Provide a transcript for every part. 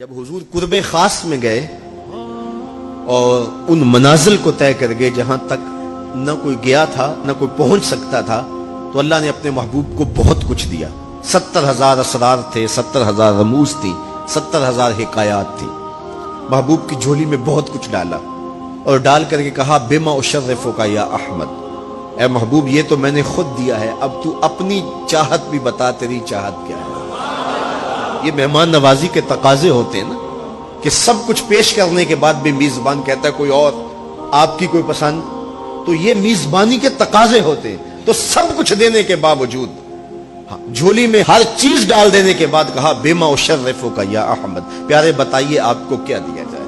جب حضور قرب خاص میں گئے اور ان منازل کو طے کر گئے جہاں تک نہ کوئی گیا تھا نہ کوئی پہنچ سکتا تھا، تو اللہ نے اپنے محبوب کو بہت کچھ دیا۔ 70,000 اسرار تھے، 70,000 رموز تھی، 70,000 حکایات تھی۔ محبوب کی جھولی میں بہت کچھ ڈالا اور ڈال کر کے کہا بما اشرفک یا احمد، اے محبوب یہ تو میں نے خود دیا ہے، اب تو اپنی چاہت بھی بتا، تیری چاہت کیا ہے۔ یہ مہمان نوازی کے تقاضے ہوتے ہیں نا، کہ سب کچھ پیش کرنے کے بعد بھی میزبان کہتا ہے کوئی اور، آپ کی کوئی پسند، تو یہ میزبانی کے تقاضے ہوتے ہیں۔ تو سب کچھ دینے کے باوجود جھولی میں ہر چیز ڈال دینے کے بعد کہا بما اشرفک یا احمد، پیارے بتائیے آپ کو کیا دیا جائے۔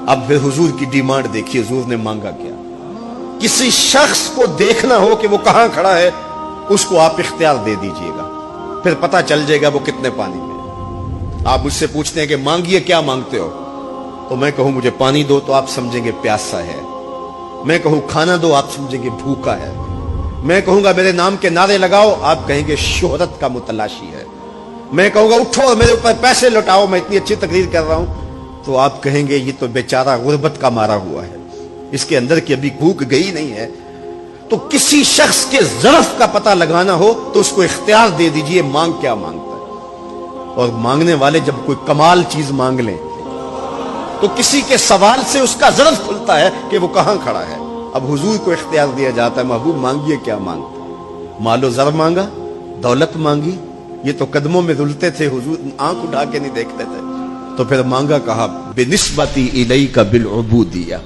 اب پھر حضور کی ڈیمانڈ دیکھیے، حضور نے مانگا کیا۔ کسی شخص کو دیکھنا ہو کہ وہ کہاں کھڑا ہے، اس کو آپ اختیار دے دیجئے گا، پھر پتہ چل جائے گا وہ کتنے پانی میں۔ آپ مجھ سے پوچھتے ہیں کہ مانگیے کیا مانگتے ہو، تو میں کہوں مجھے پانی دو تو آپ سمجھیں گے پیاسا ہے، میں کہوں کھانا دو آپ سمجھیں گے بھوکا ہے، میں کہوں گا میرے نام کے نعرے لگاؤ آپ کہیں گے شہرت کا متلاشی ہے، میں کہوں گا اٹھو اور میرے اوپر پیسے لوٹاؤ میں اتنی اچھی تقریر کر رہا ہوں، تو آپ کہیں گے یہ تو بیچارہ غربت کا مارا ہوا ہے، اس کے اندر کی ابھی بھوک گئی نہیں ہے۔ تو کسی شخص کے ظرف کا پتہ لگانا ہو تو اس کو اختیار دے دیجئے مانگ کیا مانگتا ہے۔ اور مانگنے والے جب کوئی کمال چیز مانگ لیں تو کسی کے سوال سے اس کا ظرف کھلتا ہے کہ وہ کہاں کھڑا ہے۔ اب حضور کو اختیار دیا جاتا ہے، محبوب مانگیے کیا مانگتا، مال و زر مانگا، دولت مانگی، یہ تو قدموں میں رلتے تھے، حضور آنکھ اٹھا کے نہیں دیکھتے تھے، تو پھر مانگا کہا بنسبتی الیک بالعبودیہ،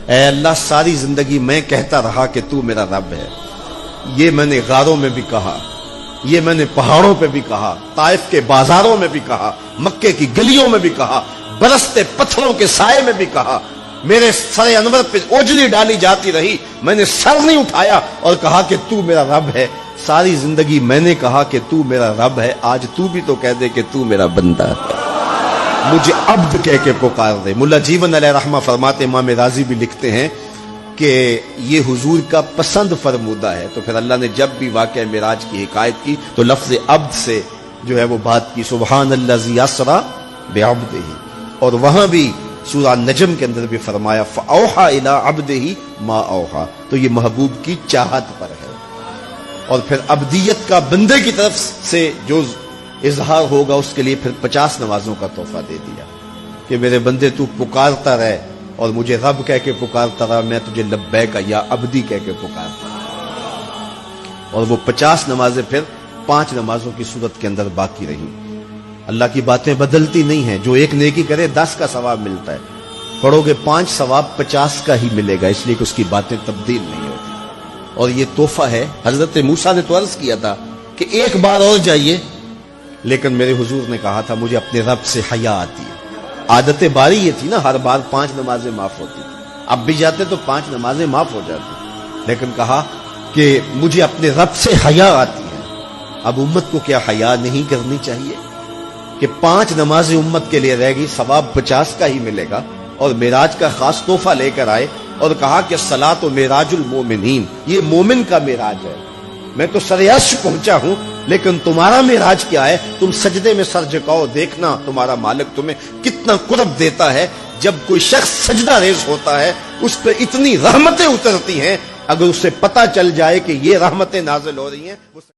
اے اللہ ساری زندگی میں کہتا رہا کہ تو میرا رب ہے، یہ میں نے غاروں میں بھی کہا، یہ میں نے پہاڑوں پہ بھی کہا، طائف کے بازاروں میں بھی کہا، مکے کی گلیوں میں بھی کہا، برستے پتھروں کے سائے میں بھی کہا، میرے سر انور پہ اوجلی ڈالی جاتی رہی، میں نے سر نہیں اٹھایا اور کہا کہ تو میرا رب ہے، ساری زندگی میں نے کہا کہ تو میرا رب ہے، آج تو بھی تو کہہ دے کہ تو میرا بندہ ہے، مجھے عبد کہہ کے پکار دے۔ ملا جیون علیہ رحمہ فرماتے، امام راضی بھی لکھتے ہیں کہ یہ حضور کا پسند فرمودہ ہے۔ تو پھر اللہ نے جب بھی واقعہ معراج کی حکایت کی تو لفظ عبد سے جو ہے وہ بات کی، سبحان الذی اسریٰ بعبدہ، اور وہاں بھی سورہ نجم کے اندر بھی فرمایا فاوحیٰ الی عبدہ ما اوحیٰ، تو یہ محبوب کی چاہت پر ہے۔ اور پھر عبدیت کا بندے کی طرف سے جو اظہار ہوگا اس کے لیے پھر 50 نمازوں کا تحفہ دے دیا کہ میرے بندے تو پکارتا رہے اور مجھے رب کہہ کے پکارتا رہا، میں تجھے لبیک یا عبدی کہہ کے پکارتا رہا۔ اور وہ 50 نمازیں پھر 5 نمازوں کی صورت کے اندر باقی رہی۔ اللہ کی باتیں بدلتی نہیں ہیں، جو ایک نیکی کرے 10 کا ثواب ملتا ہے، پڑھو گے 5 ثواب 50 کا ہی ملے گا، اس لیے کہ اس کی باتیں تبدیل نہیں ہوتی۔ اور یہ تحفہ ہے۔ حضرت موسیٰ نے تو عرض کیا تھا کہ ایک بار اور جائیے، لیکن میرے حضور نے کہا تھا مجھے اپنے رب سے حیا آتی ہے۔ عادت باری یہ تھی نا، ہر بار 5 نمازیں معاف ہوتی تھی، اب بھی جاتے تو 5 نمازیں معاف ہو جاتی، لیکن کہا کہ مجھے اپنے رب سے حیا آتی ہے۔ اب امت کو کیا حیا نہیں کرنی چاہیے کہ 5 نمازیں امت کے لیے رہ گی، ثواب 50 کا ہی ملے گا، اور معراج کا خاص تحفہ لے کر آئے اور کہا کہ الصلاۃ معراج المومنین، یہ مومن کا معراج ہے، میں تو سر عرش پہنچا ہوں لیکن تمہارا معراج کیا ہے، تم سجدے میں سر جھکاؤ، دیکھنا تمہارا مالک تمہیں کتنا قرب دیتا ہے۔ جب کوئی شخص سجدہ ریز ہوتا ہے اس پہ اتنی رحمتیں اترتی ہیں، اگر اسے پتہ چل جائے کہ یہ رحمتیں نازل ہو رہی ہیں